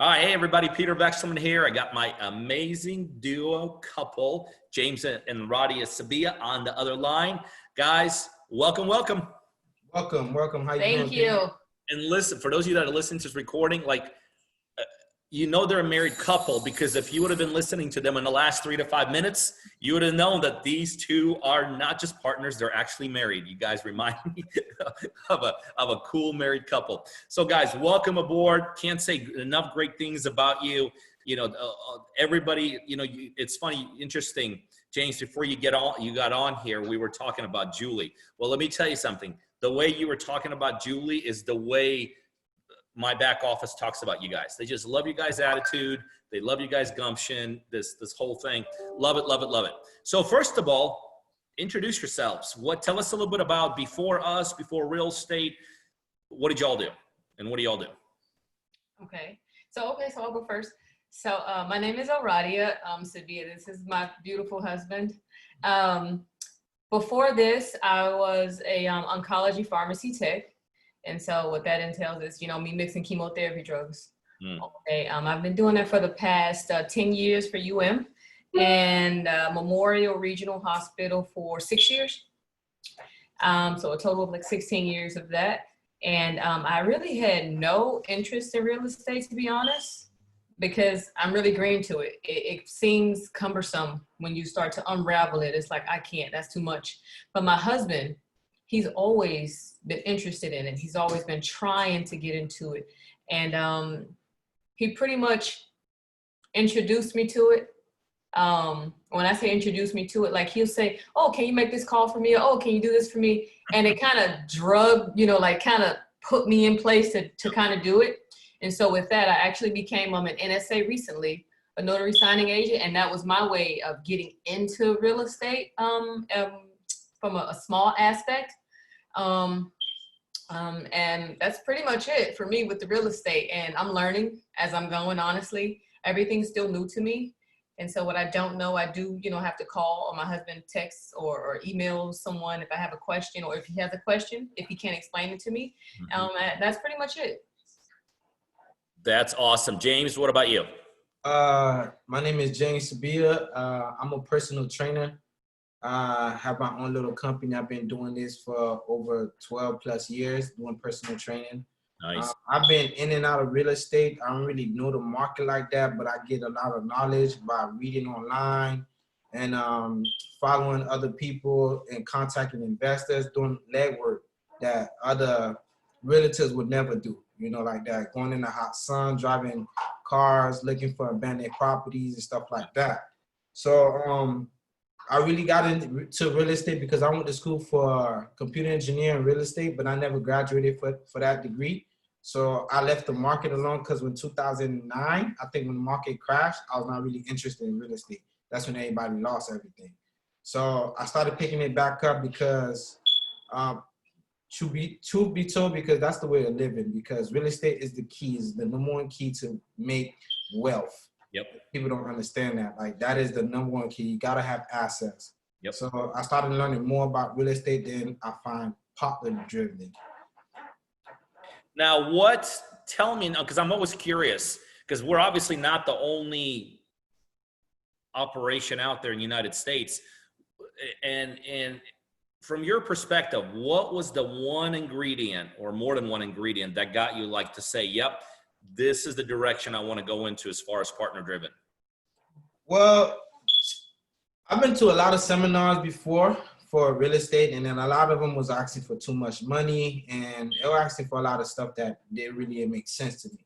All right, hey everybody, Peter Vexelman here. I got my amazing duo couple, James and Radia Sabia, on the other line. Guys, welcome. Welcome. How you doing? Thank you. And listen, for those of you that are listening to this recording, you know they're a married couple because if you would have been listening to them in the last 3 to 5 minutes, you would have known that these two are not just partners, they're actually married. You guys remind me of a cool married couple. So guys, welcome aboard. Can't say enough great things about you. You know, everybody, you know, it's funny, interesting, James, before you got on here, we were talking about Julie. Well, let me tell you something. The way you were talking about Julie is the way my back office talks about you guys. They just love you guys' attitude. They love you guys' gumption, this whole thing. Love it. So first of all, introduce yourselves. Tell us a little bit about before real estate. What did y'all do? And what do y'all do? Okay, so I'll go first. So my name is Radia Sabia. This is my beautiful husband. Before this, I was a oncology pharmacy tech. And so what that entails is, you know, me mixing chemotherapy drugs all day. I've been doing that for the past 10 years for UM and Memorial Regional Hospital for 6 years. So a total of like 16 years of that. And I really had no interest in real estate, to be honest, because I'm really green to it. It seems cumbersome when you start to unravel it. It's like, I can't, that's too much. But my husband, he's always been interested in it. He's always been trying to get into it. And he pretty much introduced me to it. When I say introduce me to it, like he'll say, oh, can you make this call for me? Oh, can you do this for me? And it kind of kind of put me in place to kind of do it. And so with that, I actually became an NSA recently, a notary signing agent. And that was my way of getting into real estate from a small aspect. And that's pretty much it for me with the real estate. And I'm learning as I'm going, honestly. Everything's still new to me. And so what I don't know, I do, have to call, or my husband texts or email someone if I have a question, or if he has a question, if he can't explain it to me. That's pretty much it. That's awesome. James, what about you? My name is James Sabia. I'm a personal trainer. I have my own little company. I've been doing this for over 12 plus years, doing personal training. Nice. I've been in and out of real estate. I don't really know the market like that, but I get a lot of knowledge by reading online and following other people and contacting investors, doing legwork that other realtors would never do. Like that, going in the hot sun, driving cars, looking for abandoned properties and stuff like that. So I really got into real estate because I went to school for computer engineering and real estate, but I never graduated for that degree. So I left the market alone because in 2009, I think when the market crashed, I was not really interested in real estate. That's when everybody lost everything. So I started picking it back up because truth be told, because that's the way of living, because real estate is the key, is the number one key to make wealth. Yep. People don't understand that. Like, that is the number one key. You got to have assets. Yep. So I started learning more about real estate than I find partner driven. Now, tell me now, because I'm always curious, because we're obviously not the only operation out there in the United States. And from your perspective, what was the one ingredient or more than one ingredient that got you to say, yep, this is the direction I want to go into as far as partner driven? Well, I've been to a lot of seminars before for real estate, and then a lot of them was asking for too much money, and they were asking for a lot of stuff that didn't really make sense to me.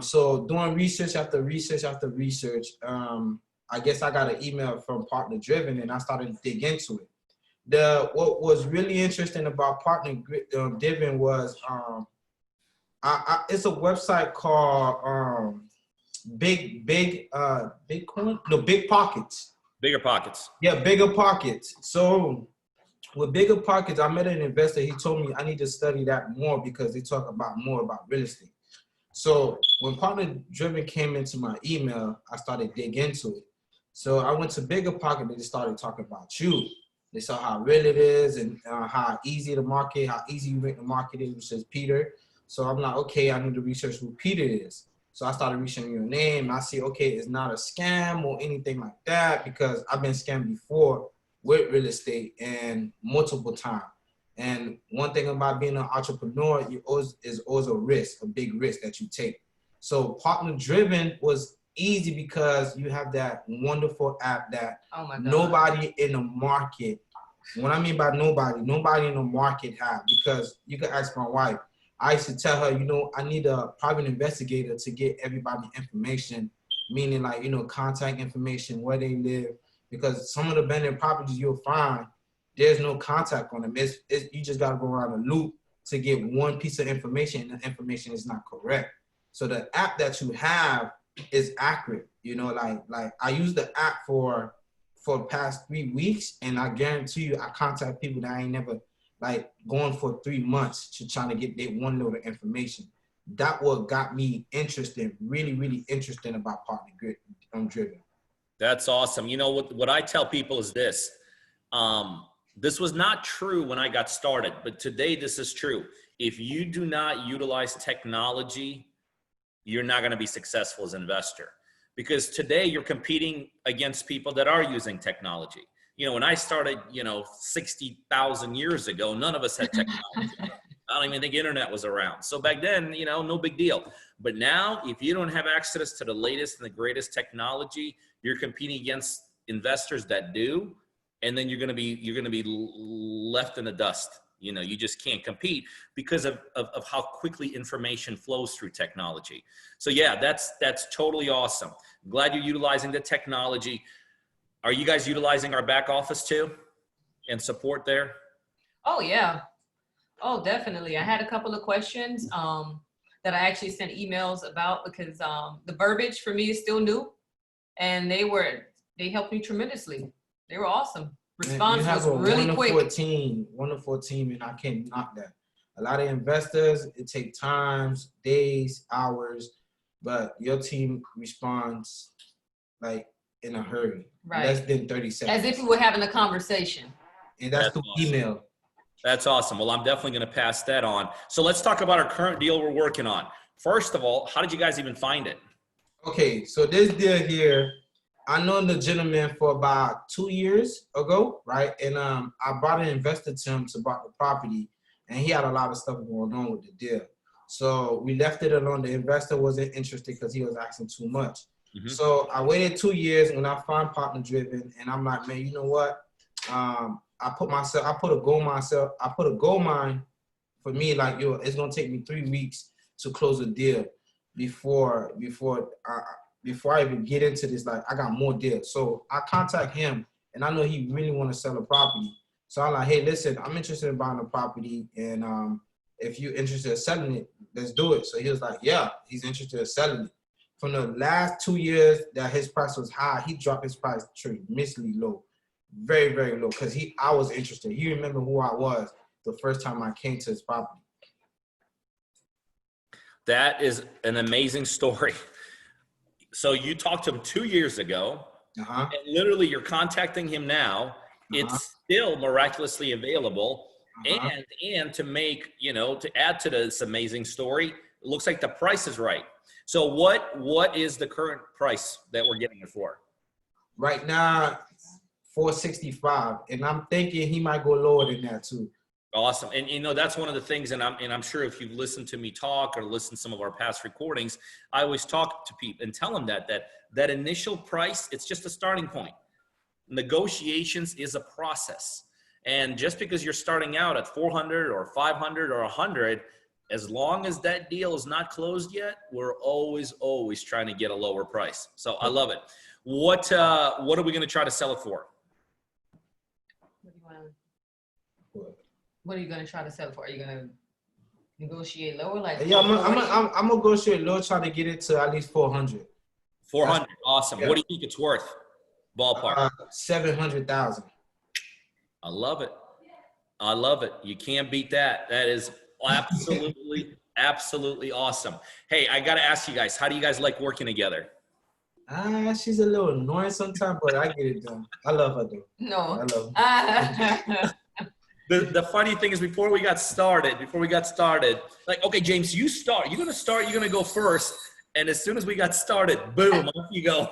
So doing research after research after research, I guess I got an email from Partner Driven, and I started to dig into it. What was really interesting about Partner Driven was it's a website called Big Pockets. Bigger Pockets. Yeah, Bigger Pockets. So with Bigger Pockets, I met an investor. He told me I need to study that more because they talk more about real estate. So when Partner Driven came into my email, I started digging into it. So I went to Bigger Pocket. They just started talking about you. They saw how real it is and how easy the market, how easy you make the market is, which is Peter. So I'm like, okay, I need to research who Peter is. So I started researching your name. I see, okay, it's not a scam or anything like that because I've been scammed before with real estate and multiple times. And one thing about being an entrepreneur, is always a risk, a big risk that you take. So Partner Driven was easy because you have that wonderful app that nobody in the market, what I mean by nobody in the market have, because you can ask my wife. I used to tell her, I need a private investigator to get everybody information, meaning like, contact information, where they live, because some of the abandoned properties you'll find, there's no contact on them. You just got to go around a loop to get one piece of information, and the information is not correct. So the app that you have is accurate. Like I use the app for the past 3 weeks, and I guarantee you, I contact people that I ain't never like going for 3 months to trying to get their one load of information. That what got me interested, really, really interested about Partner Driven. That's awesome. What I tell people is this. This was not true when I got started, but today this is true. If you do not utilize technology, you're not going to be successful as an investor, because today you're competing against people that are using technology. When I started, 60,000 years ago, none of us had technology. I don't even think internet was around. So back then, no big deal. But now, if you don't have access to the latest and the greatest technology, you're competing against investors that do. And then you're going to be left in the dust. You just can't compete because of how quickly information flows through technology. So yeah, that's totally awesome. Glad you're utilizing the technology. Are you guys utilizing our back office too and support there? Oh yeah. Oh, definitely. I had a couple of questions that I actually sent emails about because the verbiage for me is still new, and they helped me tremendously. They were awesome. Response was really quick. Wonderful team, and I can't knock that. A lot of investors, it takes times, days, hours, but your team responds like in a hurry, right? Less than 30 seconds. As if we were having a conversation. And that's through awesome. Email. That's awesome. Well, I'm definitely going to pass that on. So let's talk about our current deal we're working on. First of all, how did you guys even find it? Okay, so this deal here, I know the gentleman for about 2 years ago, right? And I brought an investor to him to buy the property, and he had a lot of stuff going on with the deal. So we left it alone. The investor wasn't interested because he was asking too much. Mm-hmm. So I waited 2 years when I found Partner Driven, and I'm like, man, you know what? I put a goal mine for me, like, it's gonna take me 3 weeks to close a deal before I even get into this. Like, I got more deals. So I contact him, and I know he really want to sell a property. So I'm like, hey, listen, I'm interested in buying a property, and if you're interested in selling it, let's do it. So he was like, yeah, he's interested in selling it. From the last 2 years that his price was high, he dropped his price tremendously low. Very, very low, because I was interested. He remembered who I was the first time I came to his property. That is an amazing story. So you talked to him 2 years ago, and literally you're contacting him now. It's still miraculously available. And to make, to add to this amazing story, it looks like the price is right. So what is the current price that we're getting it for? Right now, $465, and I'm thinking he might go lower than that too. Awesome. And that's one of the things, and I'm sure if you've listened to me talk or listened to some of our past recordings, I always talk to people and tell them that initial price, it's just a starting point. Negotiations is a process. And just because you're starting out at 400 or 500 or 100, as long as that deal is not closed yet, we're always trying to get a lower price. So I love it. What are we going to try to sell it for? What are you going to try to sell it for? Are you going to negotiate lower? Like, yeah, I'm going to negotiate low, try to get it to at least 400. 400, awesome. Yeah. What do you think it's worth? Ballpark. 700,000. I love it. I love it. You can't beat that. That is absolutely, absolutely awesome. Hey, I got to ask you guys, how do you guys like working together? She's a little annoying sometimes, but I get it done. I love her though. No. I love her. The funny thing is, before we got started, like, okay, James, you start. You're going to go first. And as soon as we got started, boom, off you go.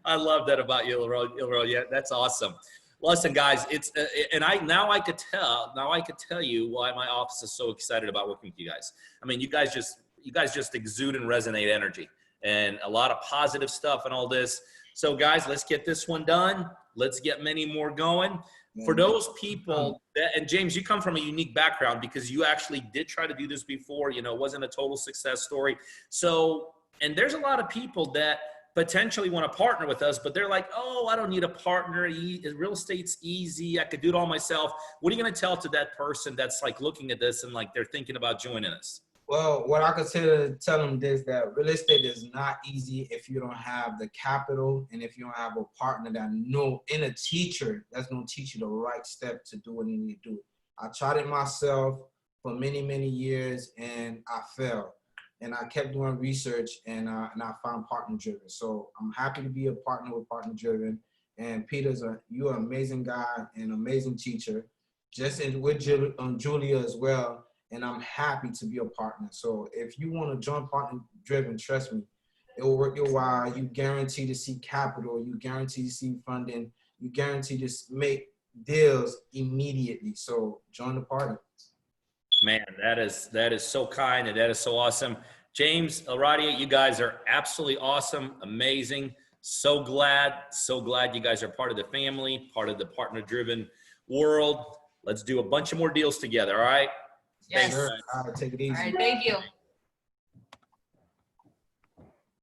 I love that about you, Ilro. Yeah, that's awesome. Listen, guys, it's and now I could tell you why my office is so excited about working with you guys. I mean, you guys just exude and resonate energy and a lot of positive stuff and all this. So, guys, let's get this one done. Let's get many more going. For those people that, and James, you come from a unique background because you actually did try to do this before, you know, it wasn't a total success story. So, and there's a lot of people that potentially want to partner with us, but they're like, oh, I don't need a partner. Real estate's easy. I could do it all myself. What are you going to tell to that person that's like looking at this and like they're thinking about joining us? Well, what I could tell them is that real estate is not easy if you don't have the capital and if you don't have a partner and a teacher that's going to teach you the right step to do what you need to do. I tried it myself for many, many years and I failed. And I kept doing research and I found Partner Driven. So I'm happy to be a partner with Partner Driven. And you're an amazing guy and amazing teacher, with Julia as well. And I'm happy to be a partner. So if you want to join Partner Driven, trust me, it will work your while. You guarantee to see capital. You guarantee to see funding. You guarantee to make deals immediately. So join the party. Man, that is so kind and that is so awesome. James, Aradia, you guys are absolutely awesome, amazing. So glad you guys are part of the family, part of the partner-driven world. Let's do a bunch of more deals together, all right? Yes. Sure. All right, take it easy. All right, thank you.